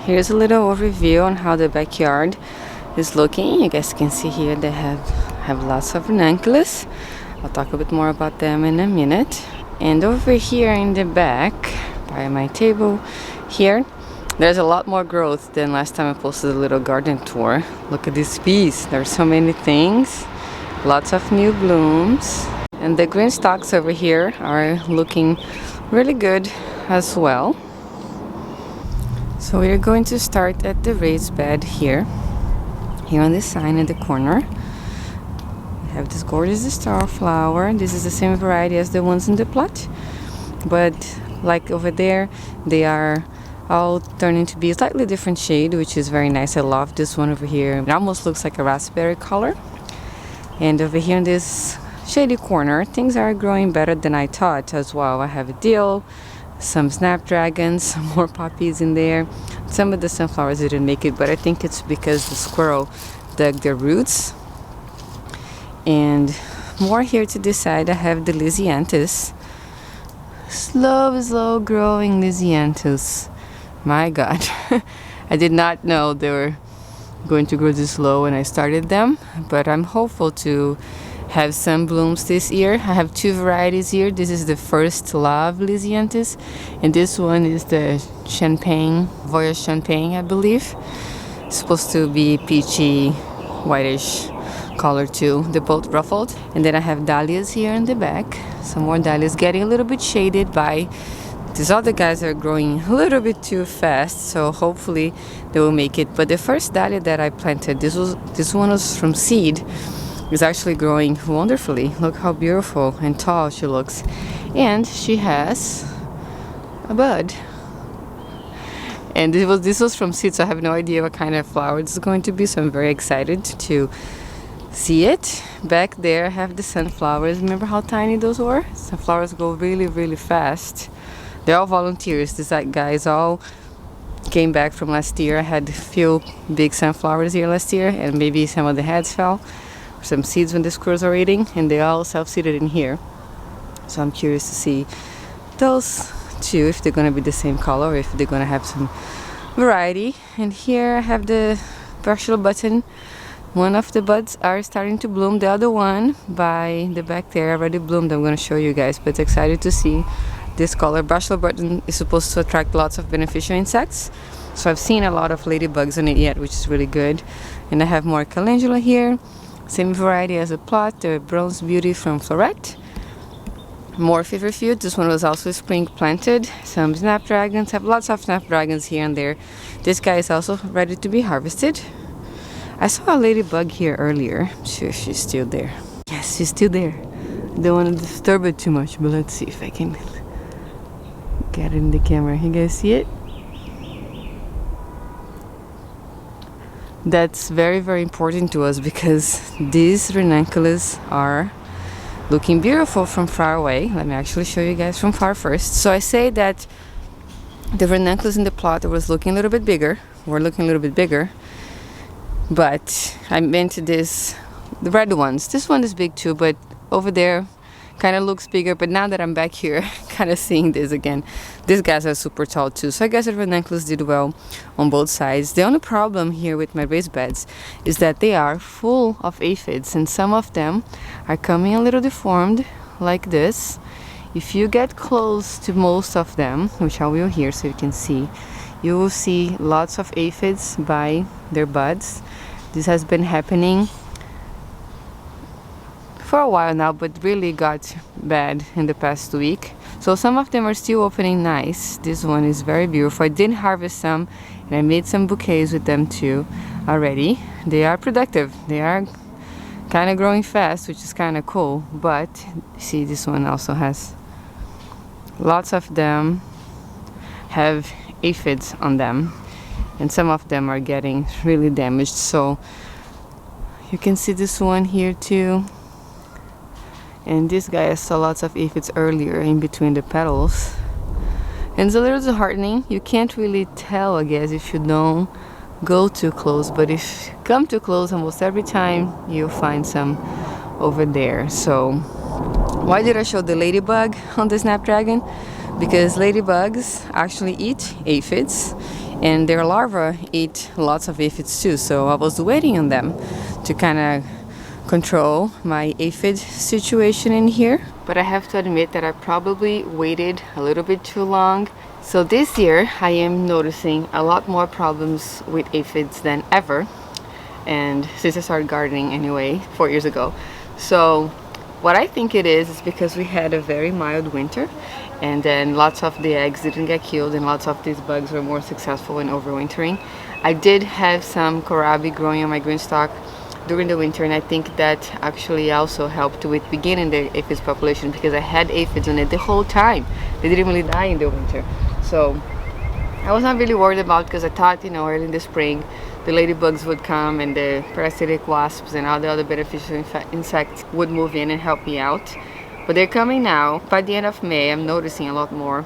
here's a little overview on how the backyard is looking. You guys can see here they have lots of ranunculus. I'll talk a bit more about them in a minute. And over here in the back by my table here, there's a lot more growth than last time I posted a little garden tour. Look at this piece. There's so many things, lots of new blooms, and the green stalks over here are looking really good as well. So we're going to start at the raised bed here on this sign in the corner. We have this gorgeous starflower. This is the same variety as the ones in the plot, but like over there, they are all turning to be a slightly different shade, which is very nice. I love this one over here. It almost looks like a raspberry color. And over here in this shady corner, things are growing better than I thought as well. I have a dill, some snapdragons, some more poppies in there. Some of the sunflowers didn't make it, but I think it's because the squirrel dug their roots. And more here to this side, I have the Lysianthus. Slow growing Lysianthus. My God, I did not know they were going to grow this slow when I started them, but I'm hopeful to have some blooms this year. I have two varieties here. This is the first love Lysianthus, and this one is the Champagne, Voyage Champagne, I believe. It's supposed to be peachy, whitish color too. They're both ruffled. And then I have dahlias here in the back. Some more dahlias getting a little bit shaded by these other guys are growing a little bit too fast, so hopefully they will make it. But the first dahlia that I planted, this one was from seed, is actually growing wonderfully. Look how beautiful and tall she looks. And she has a bud. And this was from seed, so I have no idea what kind of flower it's going to be, so I'm very excited to see it. Back there I have the sunflowers. Remember how tiny those were? Sunflowers go really fast. They're all volunteers. These guys all came back from last year. I had a few big sunflowers here last year, and maybe some of the heads fell, some seeds when the squirrels are eating, and they all self-seeded in here. So I'm curious to see those two, if they're going to be the same color or if they're going to have some variety. And here I have the vegetable button. One of the buds are starting to bloom. The other one by the back there already bloomed. I'm going to show you guys, but excited to see this color. Brushel button is supposed to attract lots of beneficial insects, so I've seen a lot of ladybugs on it yet, which is really good. And I have more calendula here, same variety as a plot, the Bronze Beauty from Floret. More feverfew. This one was also spring planted. Some snapdragons. Have lots of snapdragons here and there. This guy is also ready to be harvested. I saw a ladybug here earlier. I'm sure she's still there. Yes, she's still there. Don't want to disturb it too much, but let's see if I can get it in the camera. You guys see it? That's very important to us because these ranunculus are looking beautiful from far away. Let me actually show you guys from far first. So I say that the ranunculus in the plot was looking a little bit bigger. Were looking a little bit bigger, but I meant the red ones. This one is big too, but over there kind of looks bigger. But now that I'm back here, kind of seeing this again, these guys are super tall too. So I guess the ranunculus did well on both sides. The only problem here with my raised beds is that they are full of aphids, and some of them are coming a little deformed like this. If you get close to most of them, which I will here so you can see, you will see lots of aphids by their buds. This has been happening for a while now, but really got bad in the past week. So some of them are still opening nice. This one is very beautiful. I did harvest some, and I made some bouquets with them too already. They are productive. They are kind of growing fast, which is kind of cool. But see, this one also has lots of them have aphids on them, and some of them are getting really damaged. So you can see this one here too. And this guy, I saw lots of aphids earlier in between the petals. And it's a little disheartening. You can't really tell, I guess, if you don't go too close. But if you come too close, almost every time you'll find some over there. So why did I show the ladybug on the snapdragon? Because ladybugs actually eat aphids. and their larvae eat lots of aphids too, so I was waiting on them to kind of control my aphid situation in here. But I have to admit that I probably waited a little bit too long. So this year I am noticing a lot more problems with aphids than ever, and since I started gardening anyway 4 years ago. So what I think it is because we had a very mild winter, and then lots of the eggs didn't get killed and lots of these bugs were more successful in overwintering. I did have some kohlrabi growing on my green stalk during the winter, and I think that actually also helped with beginning the aphids population, because I had aphids on it the whole time. They didn't really die in the winter. So I was not really worried about, because I thought, you know, early in the spring the ladybugs would come and the parasitic wasps and all the other beneficial insects would move in and help me out. But they're coming now. By the end of May I'm noticing a lot more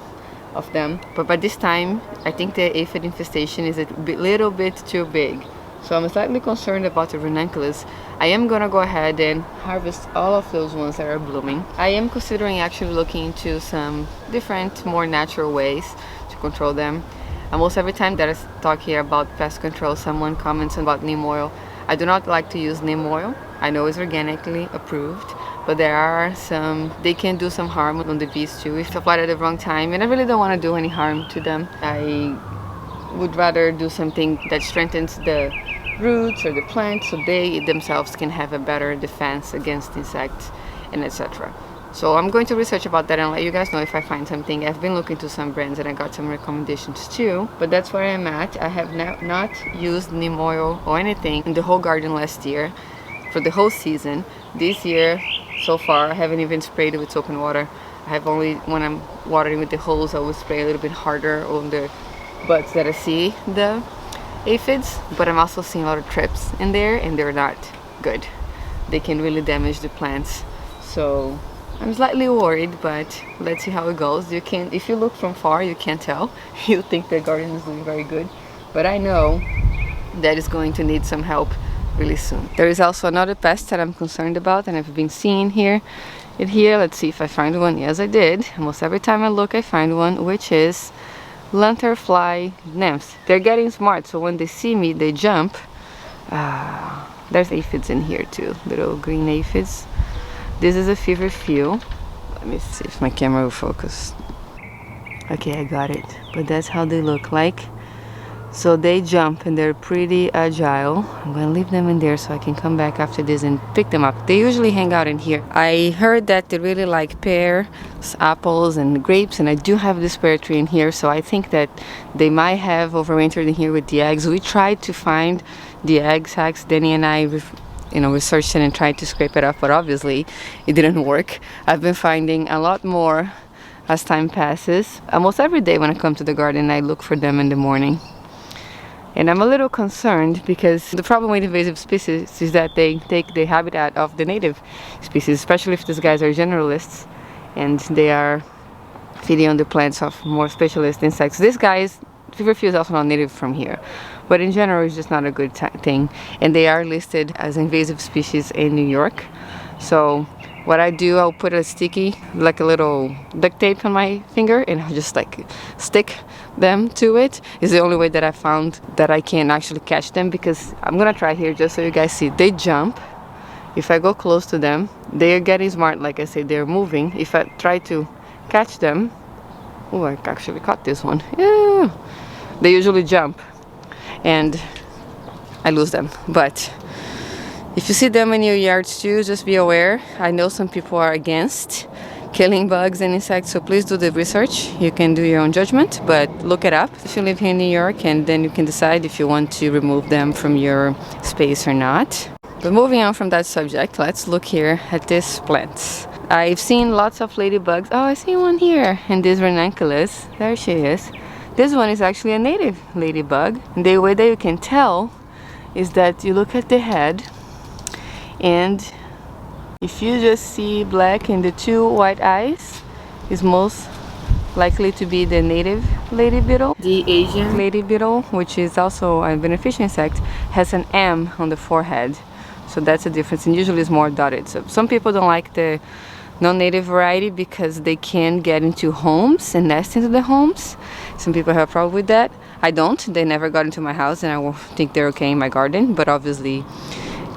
of them, but by this time I think the aphid infestation is a little bit too big. So I'm slightly concerned about the ranunculus. I am gonna go ahead and harvest all of those ones that are blooming. I am considering actually looking into some different, more natural ways to control them. Almost every time that I talk here about pest control, someone comments about neem oil. I do not like to use neem oil. I know it's organically approved, but there are some, they can do some harm on the bees too if applied at the wrong time, and I really don't want to do any harm to them. I would rather do something that strengthens the roots or the plants so they themselves can have a better defense against insects and etc. So I'm going to research about that and let you guys know if I find something. I've been looking to some brands and I got some recommendations too, but that's where I'm at. I have not used neem oil or anything in the whole garden last year for the whole season. This year so far I haven't even sprayed it with soap and water. I have only, when I'm watering with the hose, I will spray a little bit harder on the buds that I see the aphids, but I'm also seeing a lot of trips in there and they're not good. They can really damage the plants. So I'm slightly worried, but let's see how it goes. You can, if you look from far, you can't tell. You think the garden is doing very good, but I know that it's going to need some help really soon. There is also another pest that I'm concerned about and I've been seeing here. Let's see if I find one. Yes, I did. Almost every time I look I find one, which is lanternfly nymphs. They're getting smart, so when they see me they jump. There's aphids in here too, little green aphids. This is a feverfew. Let me see if my camera will focus. Okay, I got it. But that's how they look like. So they jump and they're pretty agile. I'm gonna leave them in there so I can come back after this and pick them up. They usually hang out in here. I heard that they really like pears, apples and grapes, and I do have this pear tree in here, so I think that they might have overwintered in here with the eggs. We tried to find the egg sacs. Danny and I researched it and tried to scrape it off, but obviously it didn't work. I've been finding a lot more as time passes. Almost every day when I come to the garden I look for them in the morning. And I'm a little concerned because the problem with invasive species is that they take the habitat of the native species, especially if these guys are generalists and they are feeding on the plants of more specialist insects. This guy's feverfew is also not native from here, but in general it's just not a good thing, and they are listed as invasive species in New York. So what I do, I'll put a sticky, like a little duct tape on my finger, and I'll just like stick them to it. It's the only way that I found that I can actually catch them, because I'm gonna try here just so you guys see. They jump. If I go close to them, they are getting smart. Like I said, they're moving. If I try to catch them, oh, I actually caught this one. Yeah. They usually jump and I lose them. But if you see them in your yards too, just be aware. I know some people are against killing bugs and insects, so please do the research. You can do your own judgment, but look it up if you live here in New York, and then you can decide if you want to remove them from your space or not. But moving on from that subject, let's look here at these plants. I've seen lots of ladybugs. Oh, I see one here, and this ranunculus. There she is. This one is actually a native ladybug. And the way that you can tell is that you look at the head, and if you just see black and the two white eyes, is most likely to be the native lady beetle. The Asian lady beetle, which is also a beneficial insect, has an M on the forehead. So that's a difference, and usually it's more dotted. So some people don't like the non-native variety because they can get into homes and nest into the homes. Some people have a problem with that. I don't. They never got into my house, and I will think they're okay in my garden. But obviously,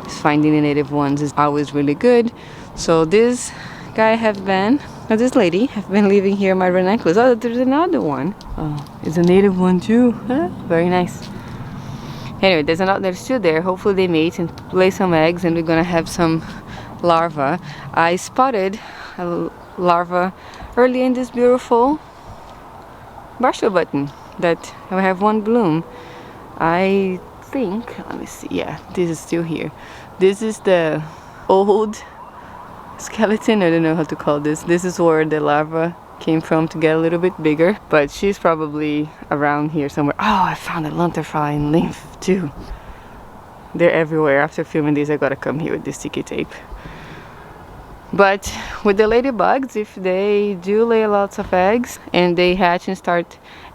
finding the native ones is always really good. So this guy this lady have been living here in my ranuncles. Oh, there's another one. Oh, it's a native one too. Huh? Very nice. Anyway, there's two there. Hopefully they mate and lay some eggs, and we're gonna have some larvae. I spotted a larva early in this beautiful brush button that I have one bloom. I think, let me see, yeah, this is still here. This is the old skeleton, I don't know how to call this. This is where the larva came from to get a little bit bigger, but she's probably around here somewhere. Oh, I found a lanternfly in lymph too. They're everywhere. After filming this, I gotta come here with this sticky tape. But with the ladybugs, if they do lay lots of eggs and they hatch and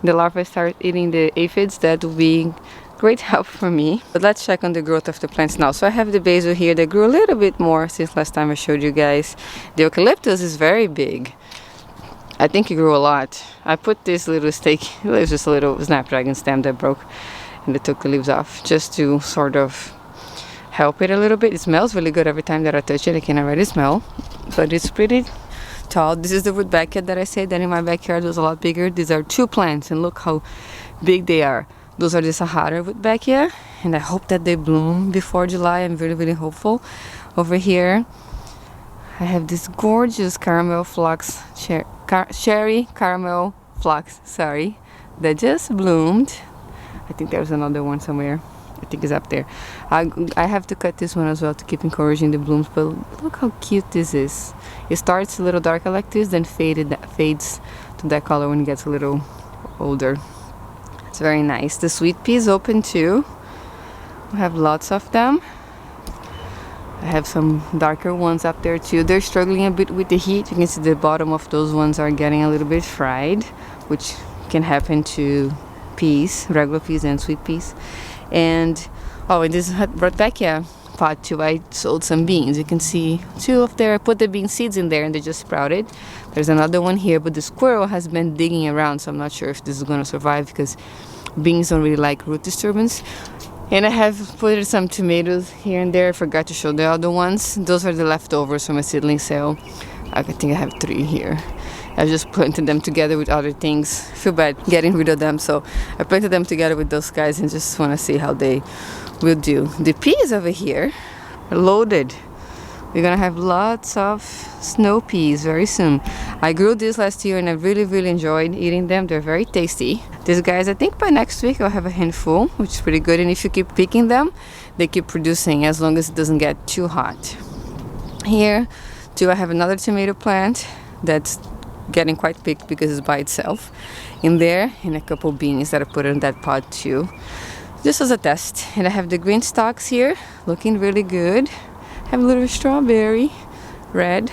the larvae start eating the aphids, that will be great help for me. But let's check on the growth of the plants now. So I have the basil here that grew a little bit more since last time I showed you guys. The eucalyptus is very big. I think it grew a lot. I put this little stake, it was just a little snapdragon stem that broke, and I took the leaves off just to sort of help it a little bit. It smells really good every time that I touch it. I can already smell, but it's pretty tall. This is the rudbeckia that I said that in my backyard was a lot bigger. These are two plants, and look how big they are. Those are the Sahara rudbeckia, and I hope that they bloom before July. I'm really, really hopeful. Over here, I have this gorgeous caramel phlox, cherry caramel phlox, sorry, that just bloomed. I think there's another one somewhere. I think it's up there. I have to cut this one as well to keep encouraging the blooms, but look how cute this is. It starts a little darker like this, then fades to that color when it gets a little older. It's very nice. The sweet pea is open too. We have lots of them. I have some darker ones up there too. They're struggling a bit with the heat. You can see the bottom of those ones are getting a little bit fried, which can happen to peas, regular peas and sweet peas. And in this rudbeckia pot too, I sowed some beans. You can see two of there. I put the bean seeds in there and they just sprouted. There's another one here, but the squirrel has been digging around, so I'm not sure if this is going to survive because beans don't really like root disturbance. And I have put some tomatoes here and there. I forgot to show the other ones. Those are the leftovers from a seedling sale. I think I have 3 here. I just planted them together with other things. I feel bad getting rid of them, so I planted them together with those guys and just want to see how they will do. The peas over here are loaded. We're gonna have lots of snow peas very soon. I grew this last year and I really, really enjoyed eating them. They're very tasty. These guys, I think by next week I'll have a handful, which is pretty good. And if you keep picking them, they keep producing as long as it doesn't get too hot. Here too, I have another tomato plant that's getting quite big because it's by itself in there, and a couple beans that I put in that pot too, just as a test. And I have the green stalks here looking really good. I have a little strawberry red.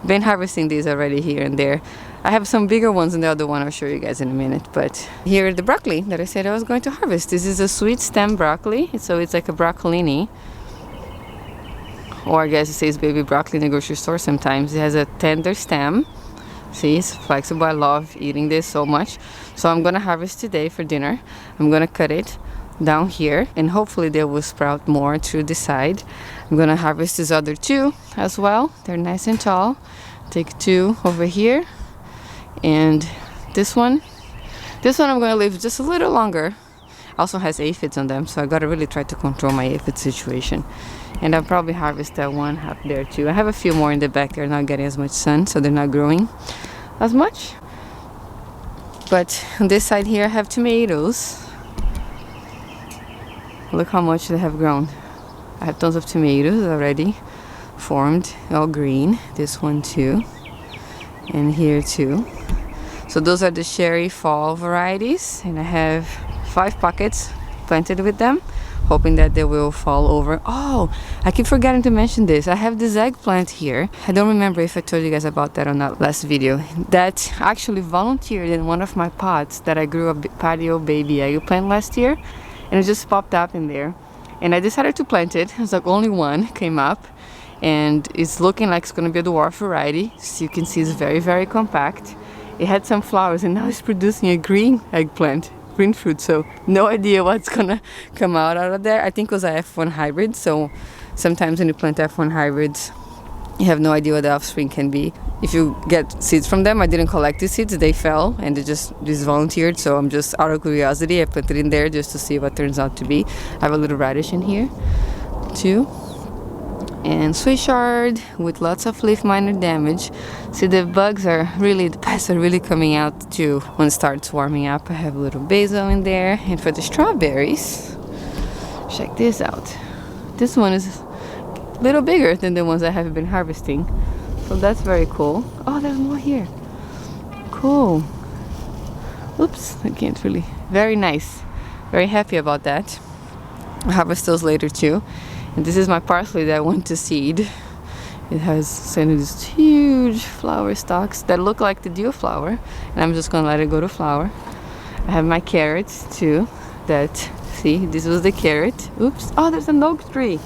Been harvesting these already here and there. I have some bigger ones in the other one. I'll show you guys in a minute. But here the broccoli that I said I was going to harvest. This is a sweet stem broccoli, so it's like a broccolini, or I guess it says baby broccoli in the grocery store sometimes. It has a tender stem. See, it's flexible. I love eating this so much. So I'm gonna harvest today for dinner. I'm gonna cut it down here and hopefully they will sprout more through the side. I'm gonna harvest these other 2 as well. They're nice and tall. Take 2 over here, and this one I'm gonna leave just a little longer. Also has aphids on them, so I gotta really try to control my aphid situation. And I'll probably harvest that one up there too. I have a few more in the back. They're not getting as much sun, so they're not growing as much. But on this side here I have tomatoes. Look how much they have grown. I have tons of tomatoes already formed, all green. This one too, and here too. So those are the cherry fall varieties, and I have 5 pockets planted with them, hoping that they will fall over. Oh, I keep forgetting to mention this. I have this eggplant here. I don't remember if I told you guys about that on that last video. That actually volunteered in one of my pots that I grew a patio baby eggplant last year, and it just popped up in there. And I decided to plant it. It was like only one came up, and it's looking like it's gonna be a dwarf variety. So you can see it's very, very compact. It had some flowers, and now it's producing a green eggplant. green fruit, so no idea what's gonna come out of there. I think it was a F1 hybrid, so sometimes when you plant F1 hybrids, you have no idea what the offspring can be. If you get seeds from them, I didn't collect the seeds, they fell and they just volunteered, so I'm just out of curiosity, I put it in there just to see what turns out to be. I have a little radish in here too, and sweet chard with lots of leaf minor damage. See, the pests are really coming out too when it starts warming up. I have a little basil in there. And for the strawberries, check this out. This one is a little bigger than the ones I have been harvesting, so that's very cool. Oh, there's more here. Cool. Oops, I can't really. Very nice. Very happy about that. I'll harvest those later too. And this is my parsley that I want to seed. It has sent these huge flower stalks that look like the dew flower, and I'm just gonna let it go to flower. I have my carrots too. See, this was the carrot. Oops. Oh, there's an oak tree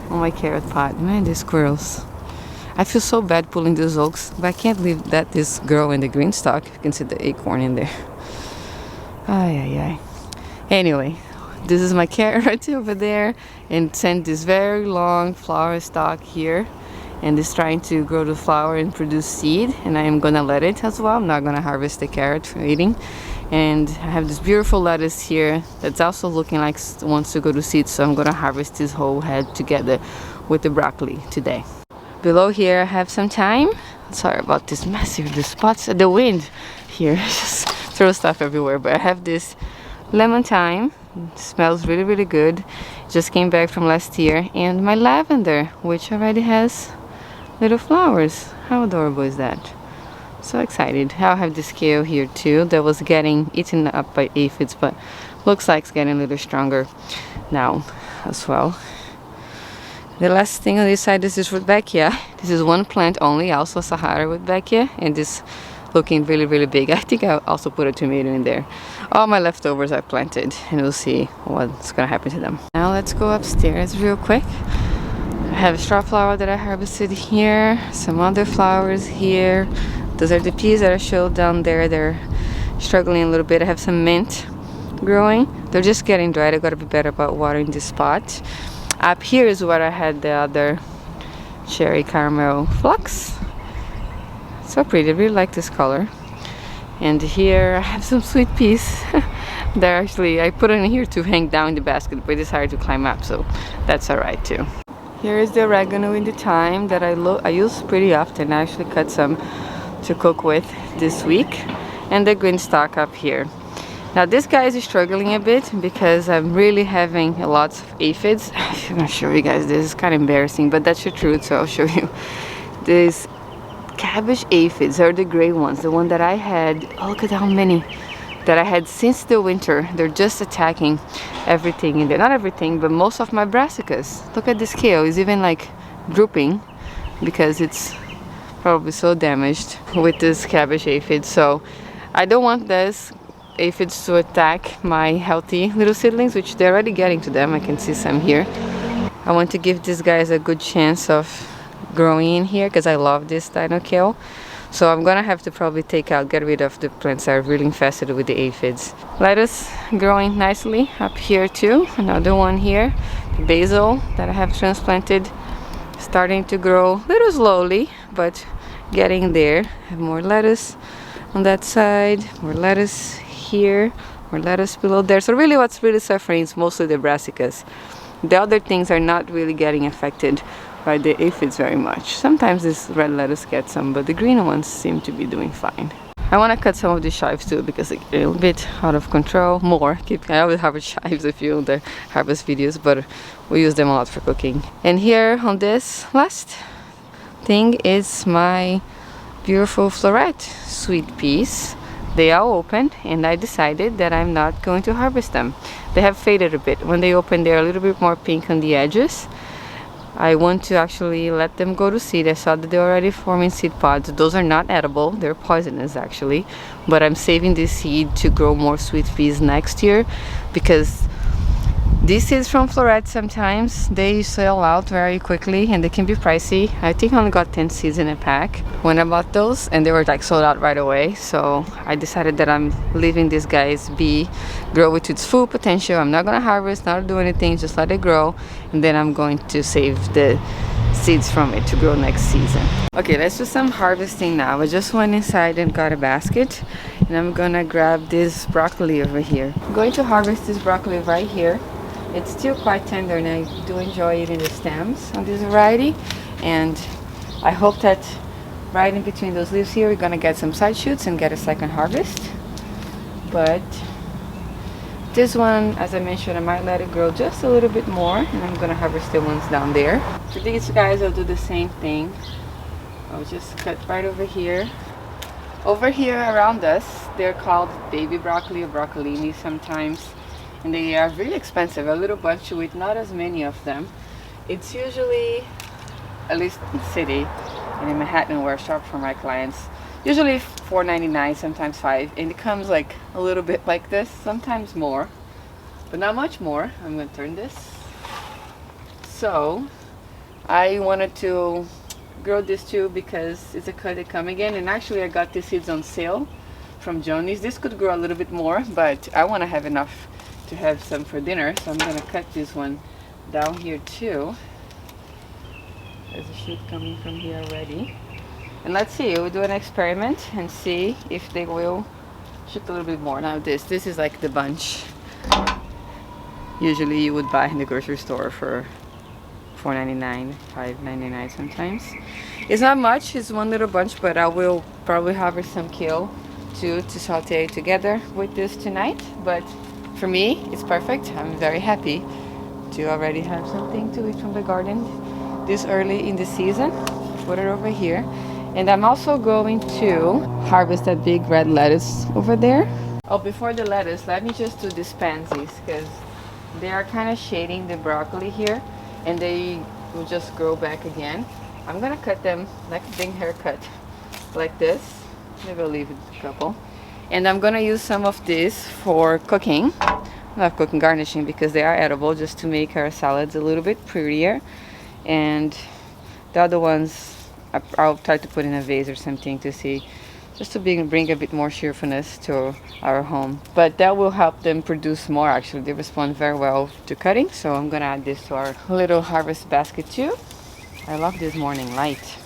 on my carrot pot. Man, these squirrels. I feel so bad pulling these oaks, but I can't leave this grow in the green stalk. You can see the acorn in there. Ay. Anyway, this is my carrot over there, and sent this very long flower stalk here, and it's trying to grow the flower and produce seed, and I am gonna let it as well. I'm not gonna harvest the carrot for eating. And I have this beautiful lettuce here that's also looking like it wants to go to seed, so I'm gonna harvest this whole head together with the broccoli today. Below here I have some thyme. Sorry about this massive, the spots, the wind here just throws stuff everywhere, but I have this lemon thyme. It smells really good. Just came back from last year. And my lavender, which already has little flowers. How adorable is that? So excited. I have this kale here too that was getting eaten up by aphids, but looks like it's getting a little stronger now as well. The last thing on this side is this rudbeckia. This is one plant only, also Sahara rudbeckia, and this looking really big. I think I also put a tomato in there. All my leftovers I planted, and we'll see what's gonna happen to them. Now let's go upstairs real quick. I have a straw flower that I harvested here, some other flowers here. Those are the peas that I showed down there. They're struggling a little bit. I have some mint growing. They're just getting dried. I gotta be better about watering this spot. Up here is where I had the other cherry caramel flux. So pretty. I really like this color. And here I have some sweet peas. They're actually, I put it in here to hang down in the basket, but it's hard to climb up, so that's alright too. Here is the oregano in the thyme that I use pretty often. I actually cut some to cook with this week, and the green stalk up here. Now this guy is struggling a bit because I'm really having lots of aphids. I'm gonna show you guys this. It's kind of embarrassing, but that's the truth, so I'll show you. These cabbage aphids are the gray ones, the one that I had. Oh, look at how many that I had since the winter. They're just attacking everything in there. Not everything, but most of my brassicas. Look at this kale. It's even like drooping because it's probably so damaged with this cabbage aphid. So I don't want this aphids to attack my healthy little seedlings, which they're already getting to them. I can see some here. I want to give these guys a good chance of growing in here because I love this dino kale. So I'm gonna have to probably get rid of the plants that are really infested with the aphids. Lettuce growing nicely up here too. Another one here. The basil that I have transplanted, starting to grow a little slowly, but getting there. I have more lettuce on that side, more lettuce here, more lettuce below there. So really what's really suffering is mostly the brassicas. The other things are not really getting affected by the aphids very much. Sometimes this red lettuce gets some, but the green ones seem to be doing fine. I want to cut some of these chives too because they're a little bit out of control. I always harvest chives if you the harvest videos, but we use them a lot for cooking. And here on this last thing is my beautiful floret sweet peas. They are open, and I decided that I'm not going to harvest them. They have faded a bit. When they open, they're a little bit more pink on the edges. I want to actually let them go to seed. I saw that they're already forming seed pods. Those are not edible. They're poisonous actually. But I'm saving this seed to grow more sweet peas next year because These seeds from Floret, sometimes they sell out very quickly and they can be pricey. I think I only got 10 seeds in a pack when I bought those, and they were like sold out right away. So I decided that I'm leaving these guys be, grow it to its full potential. I'm not gonna harvest, not do anything, just let it grow, and then I'm going to save the seeds from it to grow next season. Okay, let's do some harvesting now. I just went inside and got a basket, and I'm gonna grab this broccoli over here. I'm going to harvest this broccoli right here. It's still quite tender, and I do enjoy eating the stems on this variety, and I hope that right in between those leaves here we're gonna get some side shoots and get a second harvest. But this one, as I mentioned, I might let it grow just a little bit more, and I'm gonna harvest the ones down there. For these guys, I'll do the same thing. I'll just cut right over here. Over here around us, they're called baby broccoli or broccolini sometimes, and they are really expensive. A little bunch with not as many of them. It's usually, at least in the city and in Manhattan where I shop for my clients, usually $4.99, sometimes $5, and it comes like a little bit like this, sometimes more, but not much more. I'm going to turn this. So I wanted to grow this too because it's a cut they come again, and actually I got these seeds on sale from Joni's. This could grow a little bit more, but I want to have enough to have some for dinner, so I'm going to cut this one down here too. There's a shoot coming from here already, and let's see, we'll do an experiment and see if they will shoot a little bit more. Now this is like the bunch usually you would buy in the grocery store for $4.99, $5.99 sometimes. It's not much, it's one little bunch, but I will probably harvest some kale too to saute together with this tonight. But for me, it's perfect. I'm very happy to already have something to eat from the garden this early in the season. Put it over here. And I'm also going to harvest that big red lettuce over there. Oh, before the lettuce, let me just do these pansies because they are kind of shading the broccoli here, and they will just grow back again. I'm gonna cut them like a big haircut, like this. Maybe I'll leave it a couple. And I'm gonna use some of this for cooking, not cooking, garnishing, because they are edible, just to make our salads a little bit prettier. And the other ones I'll try to put in a vase or something to see, just to bring a bit more cheerfulness to our home. But that will help them produce more. Actually, they respond very well to cutting, so I'm gonna add this to our little harvest basket too. I love this morning light.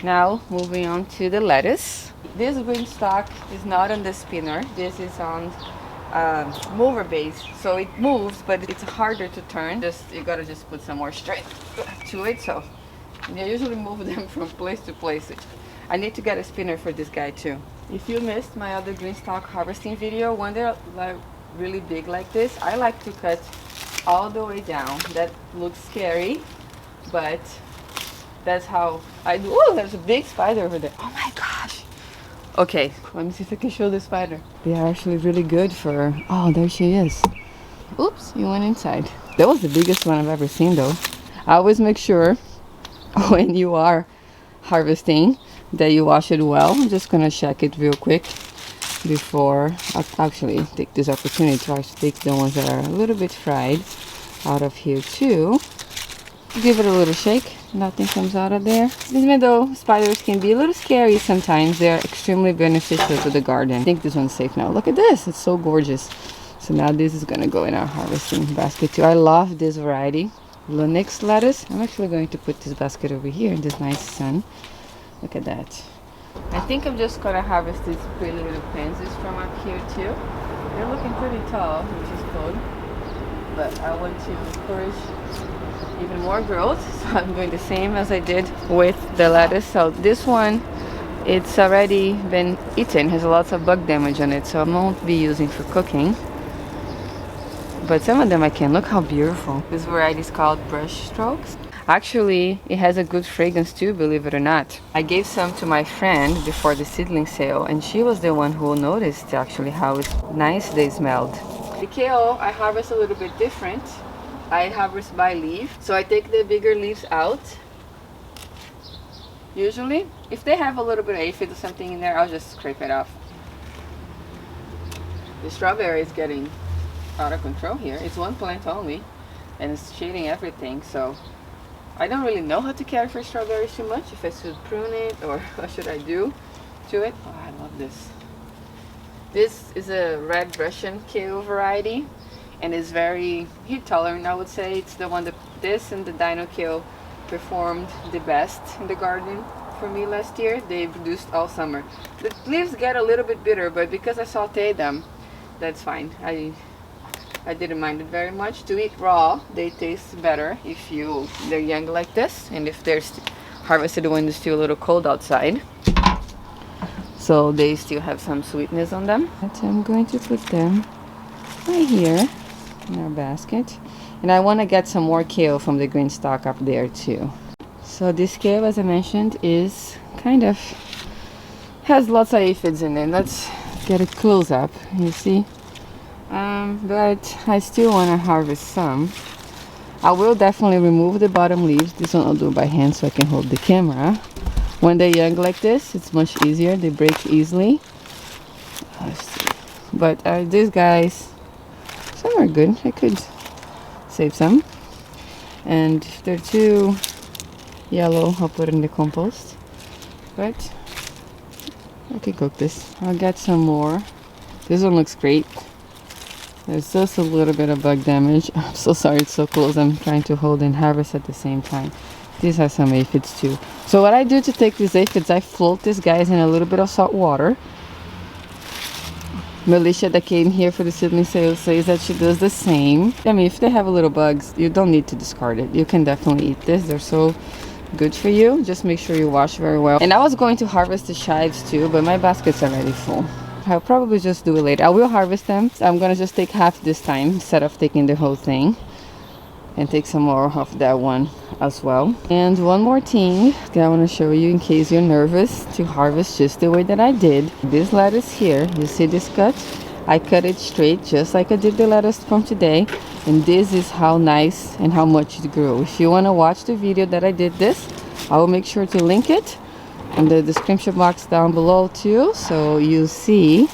Now moving on to the lettuce. This green stalk is not on the spinner. This is on mover base, so it moves, but it's harder to turn. You gotta just put some more strength to it. So I usually move them from place to place. I need to get a spinner for this guy too. If you missed my other green stalk harvesting video, when they're like really big like this, I like to cut all the way down. That looks scary, but that's how I do. Oh, there's a big spider over there. Oh my gosh. Okay, let me see if I can show the spider. They are actually really good for, oh, there she is. Oops, you went inside. That was the biggest one I've ever seen though. I always make sure when you are harvesting that you wash it well. I'm just gonna check it real quick before I actually take this opportunity to actually take the ones that are a little bit fried out of here too. Give it a little shake. Nothing comes out of there. Even though spiders can be a little scary sometimes, they're extremely beneficial to the garden. I think this one's safe now. Look at this, it's so gorgeous. So now this is gonna go in our harvesting basket too. I love this variety, Lunix lettuce. I'm actually going to put this basket over here in this nice sun. Look at that. I think I'm just gonna harvest these pretty little pansies from up here too. They're looking pretty tall, which is good. But I want to encourage even more growth, so I'm doing the same as I did with the lettuce. So this one, it's already been eaten, has lots of bug damage on it, so I won't be using for cooking. But some of them I can. Look how beautiful. This variety is called Brush Strokes. Actually, it has a good fragrance too, believe it or not. I gave some to my friend before the seedling sale, and she was the one who noticed actually how nice they smelled. The kale I harvest a little bit different. I harvest by leaf, so I take the bigger leaves out. Usually, if they have a little bit of aphid or something in there, I'll just scrape it off. The strawberry is getting out of control here. It's one plant only, and it's shading everything, so I don't really know how to care for strawberries too much, if I should prune it or what should I do to it. Oh, I love this. This is a red Russian kale variety, and it's very heat tolerant, I would say. It's the one that this and the dino kale performed the best in the garden for me last year. They produced all summer. The leaves get a little bit bitter, but because I sauteed them, that's fine. I didn't mind it very much. To eat raw, they taste better if they're young like this, and if they're harvested when it's still a little cold outside. So they still have some sweetness on them. But I'm going to put them right here in our basket. And I want to get some more kale from the green stalk up there too. So this kale, as I mentioned, is kind of has lots of aphids in it. Let's get a close up. You see? But I still want to harvest some. I will definitely remove the bottom leaves. This one I'll do by hand so I can hold the camera. When they're young like this, it's much easier. They break easily. Let's see. But these guys, some are good. I could save some. And if they're too yellow, I'll put it in the compost. But I can cook this. I'll get some more. This one looks great. There's just a little bit of bug damage. I'm so sorry it's so close. I'm trying to hold and harvest at the same time. These have some aphids too. So what I do to take these aphids, I float these guys in a little bit of salt water. Militia that came here for the seedling sale says that she does the same. I mean, if they have a little bugs, you don't need to discard it. You can definitely eat this. They're so good for you. Just make sure you wash very well. And I was going to harvest the chives too, but my basket's already full. I'll probably just do it later. I will harvest them. I'm gonna just take half this time instead of taking the whole thing, and take some more of that one as well. And one more thing that I want to show you in case you're nervous to harvest just the way that I did. This lettuce here, you see this cut? I cut it straight just like I did the lettuce from today, and this is how nice and how much it grew. If you want to watch the video that I did this, I will make sure to link it in the description box down below too, so you see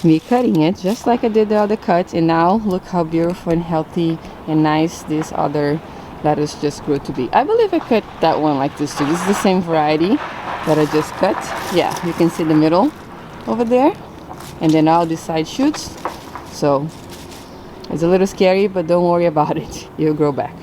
me cutting it just like I did the other cut. And now look how beautiful and healthy and nice this other lettuce just grew to be. I believe I cut that one like this too. This is the same variety that I just cut. Yeah, you can see the middle over there, and then all the side shoots. So it's a little scary, but don't worry about it. It'll grow back.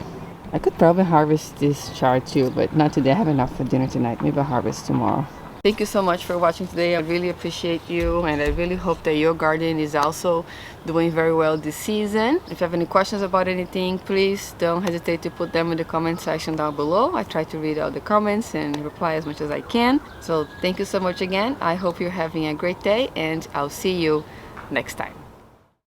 I could probably harvest this chard too, but not today. I have enough for dinner tonight. Maybe I'll harvest tomorrow. Thank you so much for watching today. I really appreciate you, and I really hope that your garden is also doing very well this season. If you have any questions about anything, please don't hesitate to put them in the comment section down below. I try to read all the comments and reply as much as I can. So thank you so much again. I hope you're having a great day, and I'll see you next time.